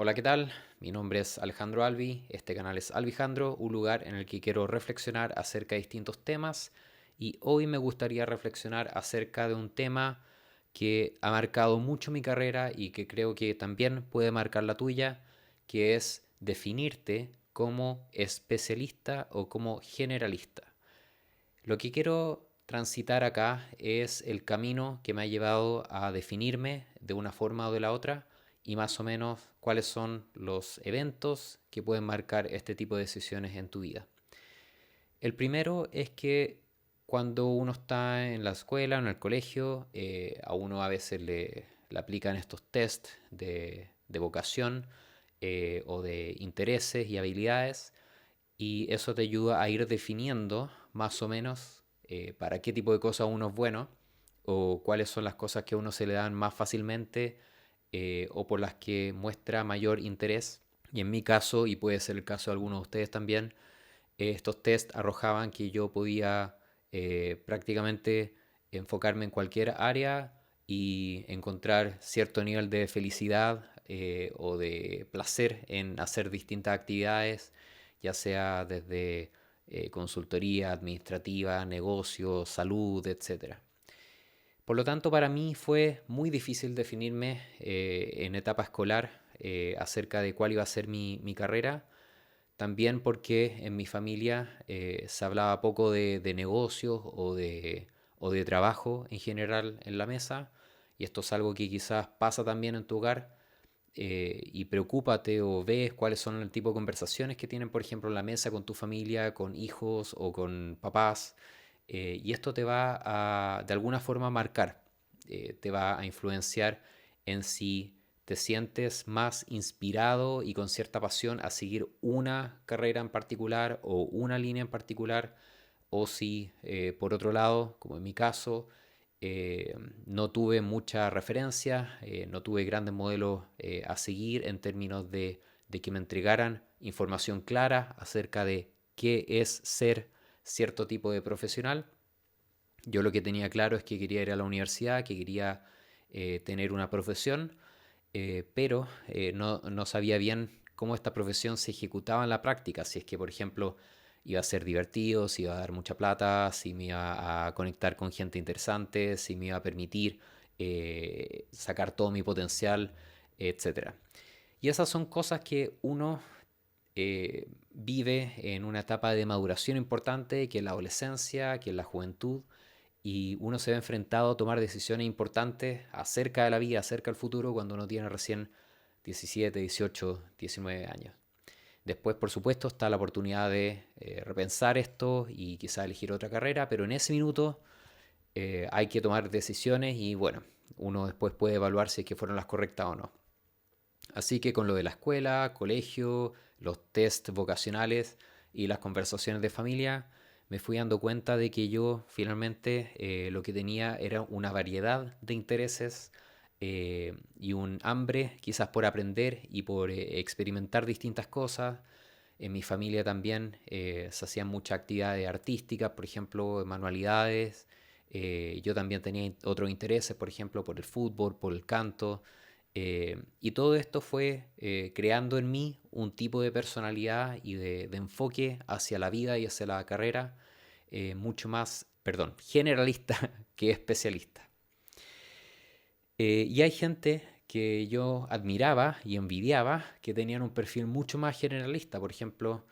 Hola, ¿qué tal? Mi nombre es Alejandro Albi, este canal es Albijandro, un lugar en el que quiero reflexionar acerca de distintos temas y hoy me gustaría reflexionar acerca de un tema que ha marcado mucho mi carrera y que creo que también puede marcar la tuya, que es definirte como especialista o como generalista. Lo que quiero transitar acá es el camino que me ha llevado a definirme de una forma o de la otra y más o menos cuáles son los eventos que pueden marcar este tipo de decisiones en tu vida. El primero es que cuando uno está en la escuela, en el colegio, a uno a veces le aplican estos test de vocación o de intereses y habilidades y eso te ayuda a ir definiendo más o menos para qué tipo de cosas uno es bueno o cuáles son las cosas que a uno se le dan más fácilmente o por las que muestra mayor interés. Y en mi caso, y puede ser el caso de algunos de ustedes también, estos test arrojaban que yo podía prácticamente enfocarme en cualquier área y encontrar cierto nivel de felicidad o de placer en hacer distintas actividades, ya sea desde consultoría administrativa, negocios, salud, etcétera. Por lo tanto, para mí fue muy difícil definirme en etapa escolar acerca de cuál iba a ser mi carrera. También porque en mi familia se hablaba poco de negocios o de trabajo en general en la mesa. Y esto es algo que quizás pasa también en tu hogar. Y preocúpate o ves cuáles son el tipo de conversaciones que tienen, por ejemplo, en la mesa con tu familia, con hijos o con papás. Y esto te va a, de alguna forma, marcar, te va a influenciar en si te sientes más inspirado y con cierta pasión a seguir una carrera en particular o una línea en particular, o si, por otro lado, como en mi caso, no tuve mucha referencia, no tuve grandes modelos a seguir en términos de que me entregaran información clara acerca de qué es ser cierto tipo de profesional. Yo lo que tenía claro es que quería ir a la universidad, que quería tener una profesión, pero no sabía bien cómo esta profesión se ejecutaba en la práctica. Si es que, por ejemplo, iba a ser divertido, si iba a dar mucha plata, si me iba a conectar con gente interesante, si me iba a permitir sacar todo mi potencial, etcétera. Y esas son cosas que uno vive en una etapa de maduración importante, que es la adolescencia, que es la juventud, y uno se ve enfrentado a tomar decisiones importantes acerca de la vida, acerca del futuro, cuando uno tiene recién 17, 18, 19 años. Después, por supuesto, está la oportunidad de repensar esto y quizá elegir otra carrera, pero en ese minuto hay que tomar decisiones y bueno, uno después puede evaluar si es que fueron las correctas o no. Así que con lo de la escuela, colegio, los test vocacionales y las conversaciones de familia, me fui dando cuenta de que yo finalmente lo que tenía era una variedad de intereses y un hambre quizás por aprender y por experimentar distintas cosas. En mi familia también se hacían muchas actividades artísticas, por ejemplo, manualidades. Yo también tenía otros intereses, por ejemplo, por el fútbol, por el canto. Y todo esto fue creando en mí un tipo de personalidad y de enfoque hacia la vida y hacia la carrera mucho más, perdón, generalista que especialista. Y hay gente que yo admiraba y envidiaba que tenían un perfil mucho más generalista, por ejemplo,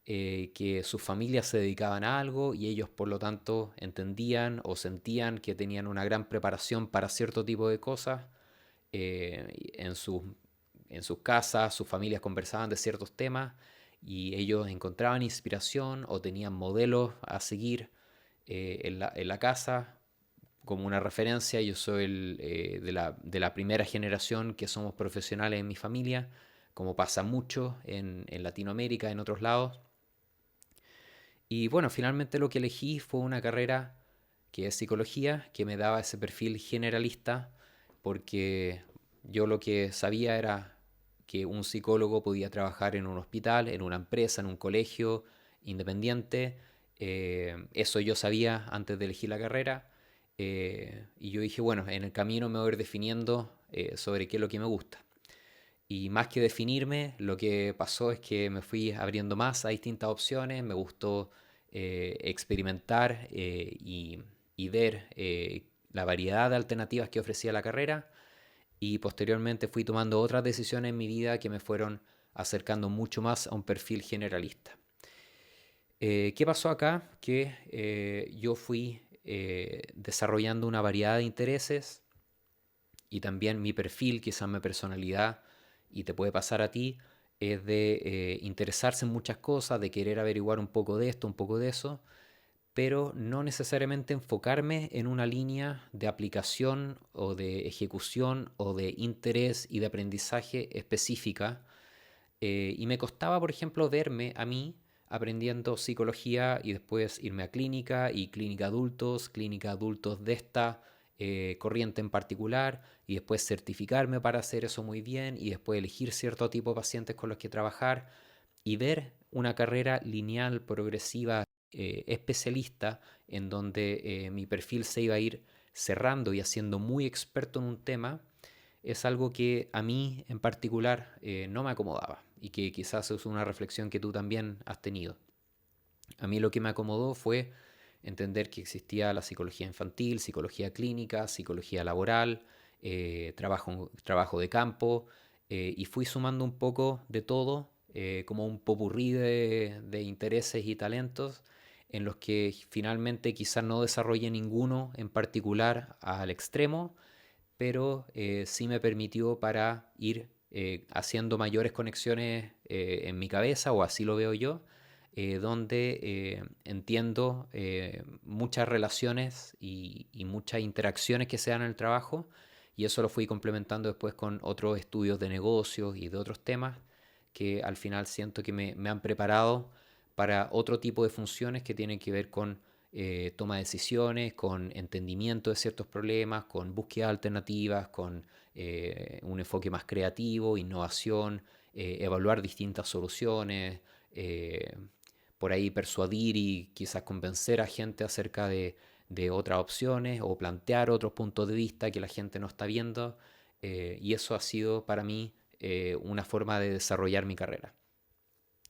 que sus familias se dedicaban a algo y ellos por lo tanto entendían o sentían que tenían una gran preparación para cierto tipo de cosas en en sus casas, sus familias conversaban de ciertos temas y ellos encontraban inspiración o tenían modelos a seguir en la casa. Como una referencia, yo soy de la primera generación que somos profesionales en mi familia, como pasa mucho en Latinoamérica, en otros lados. Y bueno, finalmente lo que elegí fue una carrera que es psicología, que me daba ese perfil generalista, porque yo lo que sabía era que un psicólogo podía trabajar en un hospital, en una empresa, en un colegio, independiente. Eso yo sabía antes de elegir la carrera. Y yo dije, bueno, en el camino me voy a ir definiendo sobre qué es lo que me gusta. Y más que definirme, lo que pasó es que me fui abriendo más a distintas opciones, me gustó experimentar y ver la variedad de alternativas que ofrecía la carrera y posteriormente fui tomando otras decisiones en mi vida que me fueron acercando mucho más a un perfil generalista. ¿Qué pasó acá? Que yo fui desarrollando una variedad de intereses y también mi perfil, quizás mi personalidad, y te puede pasar a ti, es de interesarse en muchas cosas, de querer averiguar un poco de esto, un poco de eso, pero no necesariamente enfocarme en una línea de aplicación o de ejecución o de interés y de aprendizaje específica. Y me costaba, por ejemplo, verme a mí aprendiendo psicología y después irme a clínica y clínica adultos de esta corriente en particular y después certificarme para hacer eso muy bien y después elegir cierto tipo de pacientes con los que trabajar y ver una carrera lineal, progresiva, especialista, en donde mi perfil se iba a ir cerrando y haciendo muy experto en un tema, es algo que a mí en particular no me acomodaba y que quizás es una reflexión que tú también has tenido. A mí lo que me acomodó fue entender que existía la psicología infantil, psicología clínica, psicología laboral, trabajo de campo, y fui sumando un poco de todo, como un popurrí de intereses y talentos en los que finalmente quizás no desarrollé ninguno en particular al extremo, pero sí me permitió para ir haciendo mayores conexiones en mi cabeza, o así lo veo yo, donde entiendo muchas relaciones y muchas interacciones que se dan en el trabajo, y eso lo fui complementando después con otros estudios de negocios y de otros temas que al final siento que me han preparado para otro tipo de funciones que tienen que ver con toma de decisiones, con entendimiento de ciertos problemas, con búsqueda de alternativas, con un enfoque más creativo, innovación, evaluar distintas soluciones, eh, por ahí persuadir y quizás convencer a gente acerca de otras opciones o plantear otros puntos de vista que la gente no está viendo. Y eso ha sido para mí una forma de desarrollar mi carrera.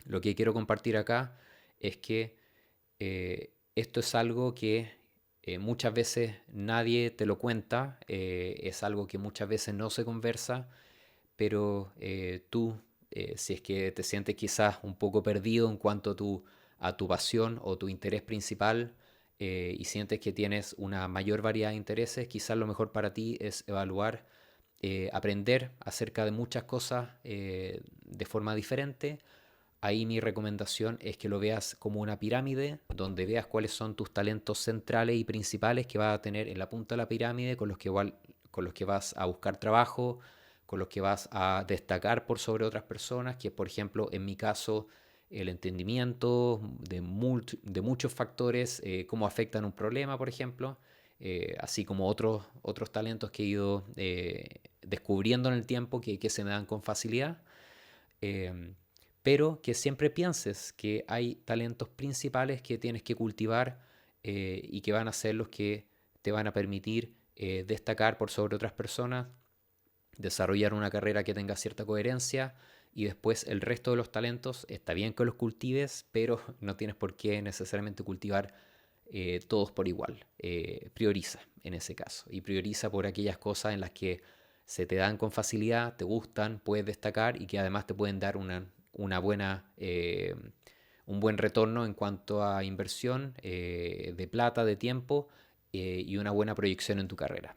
Lo que quiero compartir acá es que esto es algo que muchas veces nadie te lo cuenta, es algo que muchas veces no se conversa, pero tú, si es que te sientes quizás un poco perdido en cuanto a tu pasión o tu interés principal, y sientes que tienes una mayor variedad de intereses, quizás lo mejor para ti es evaluar, aprender acerca de muchas cosas de forma diferente. Ahí mi recomendación es que lo veas como una pirámide, donde veas cuáles son tus talentos centrales y principales que vas a tener en la punta de la pirámide, con los que vas a buscar trabajo, con los que vas a destacar por sobre otras personas, que por ejemplo en mi caso el entendimiento de muchos factores, cómo afectan un problema, por ejemplo, así como otros talentos que he ido descubriendo en el tiempo que se me dan con facilidad. Eh, pero que siempre pienses que hay talentos principales que tienes que cultivar y que van a ser los que te van a permitir destacar por sobre otras personas, desarrollar una carrera que tenga cierta coherencia y después el resto de los talentos está bien que los cultives, pero no tienes por qué necesariamente cultivar todos por igual. Prioriza en ese caso y prioriza por aquellas cosas en las que se te dan con facilidad, te gustan, puedes destacar y que además te pueden dar una buena, un buen retorno en cuanto a inversión de plata, de tiempo y una buena proyección en tu carrera.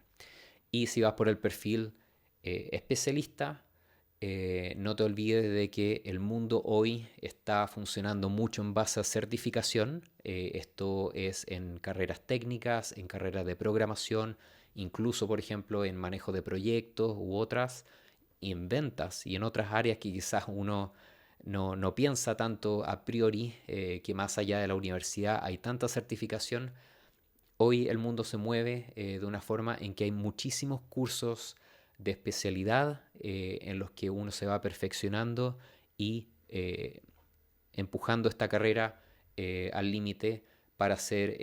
Y si vas por el perfil especialista, no te olvides de que el mundo hoy está funcionando mucho en base a certificación. Esto es en carreras técnicas, en carreras de programación, incluso, por ejemplo, en manejo de proyectos u otras, y en ventas y en otras áreas que quizás uno no piensa tanto a priori, que más allá de la universidad hay tanta certificación. Hoy el mundo se mueve de una forma en que hay muchísimos cursos de especialidad en los que uno se va perfeccionando y empujando esta carrera al límite para ser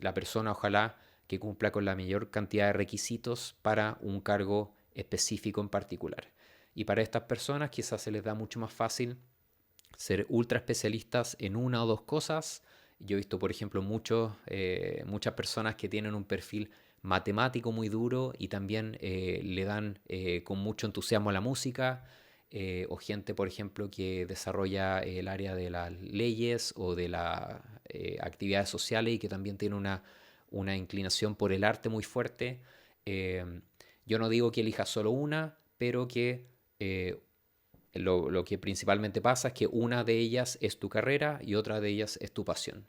la persona, ojalá, que cumpla con la mayor cantidad de requisitos para un cargo específico en particular. Y para estas personas quizás se les da mucho más fácil ser ultra especialistas en una o dos cosas. Yo he visto, por ejemplo, muchas personas que tienen un perfil matemático muy duro y también le dan con mucho entusiasmo a la música, o gente, por ejemplo, que desarrolla el área de las leyes o de las actividades sociales y que también tiene una inclinación por el arte muy fuerte. Eh, yo no digo que elijas solo una, pero que lo que principalmente pasa es que una de ellas es tu carrera y otra de ellas es tu pasión.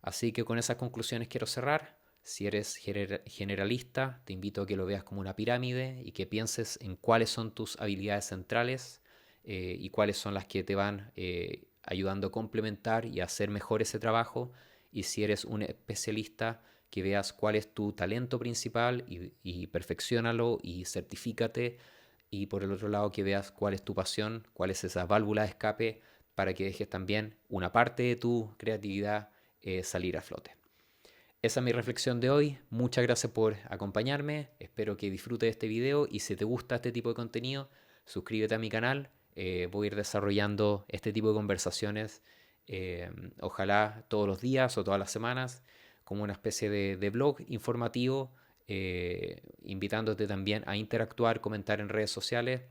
Así que con esas conclusiones quiero cerrar. Si eres generalista, te invito a que lo veas como una pirámide y que pienses en cuáles son tus habilidades centrales y cuáles son las que te van ayudando a complementar y a hacer mejor ese trabajo. Y si eres un especialista, que veas cuál es tu talento principal y perfeccionalo y certifícate. Y por el otro lado, que veas cuál es tu pasión, cuál es esa válvula de escape para que dejes también una parte de tu creatividad salir a flote. Esa es mi reflexión de hoy. Muchas gracias por acompañarme. Espero que disfrutes de este video y si te gusta este tipo de contenido, suscríbete a mi canal. Voy a ir desarrollando este tipo de conversaciones, ojalá todos los días o todas las semanas, como una especie de blog informativo, invitándote también a interactuar, comentar en redes sociales,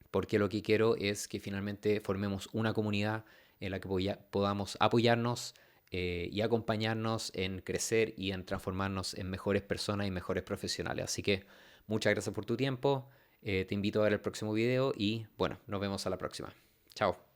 porque lo que quiero es que finalmente formemos una comunidad en la que podamos apoyarnos y acompañarnos en crecer y en transformarnos en mejores personas y mejores profesionales. Así que muchas gracias por tu tiempo, te invito a ver el próximo video y bueno, nos vemos a la próxima. Chao.